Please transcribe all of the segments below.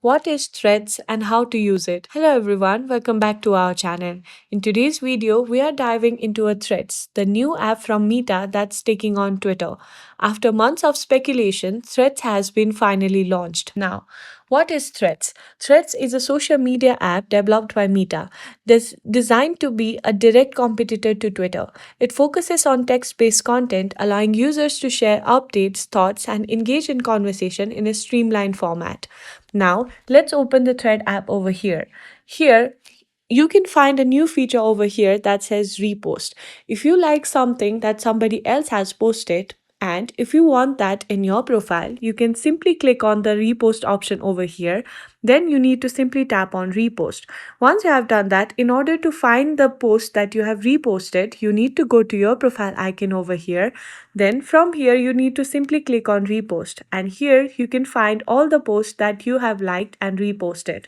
what is Threads and how to use it. Hello everyone, welcome back to our channel. In today's video, we are diving into a Threads, the new app from Meta that's taking on Twitter. After months of speculation, Threads has been finally launched. Now, what is Threads? Threads is a social media app developed by Meta, designed to be a direct competitor to Twitter. It focuses on text-based content, allowing users to share updates, thoughts, and engage in conversation in a streamlined format. Now, let's open the Thread app over here. Here, you can find a new feature over here that says repost. If you like something that somebody else has posted, and if you want that in your profile, you can simply click on the repost option over here. Then you need to simply tap on repost. Once you have done that, in order to find the post that you have reposted, you need to go to your profile icon over here. Then from here, you need to simply click on repost. And here you can find all the posts that you have liked and reposted.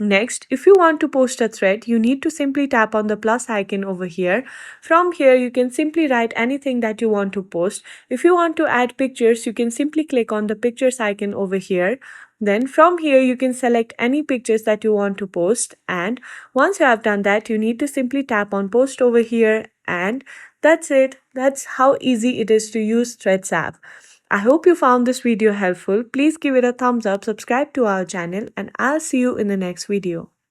Next, if you want to post a thread, you need to simply tap on the plus icon over here. From here, you can simply write anything that you want to post. If you want to add pictures, you can simply click on the pictures icon over here. Then from here, you can select any pictures that you want to post. And once you have done that, you need to simply tap on post over here. And that's it. That's how easy it is to use Threads app. I hope you found this video helpful. Please give it a thumbs up, subscribe to our channel, and I'll see you in the next video.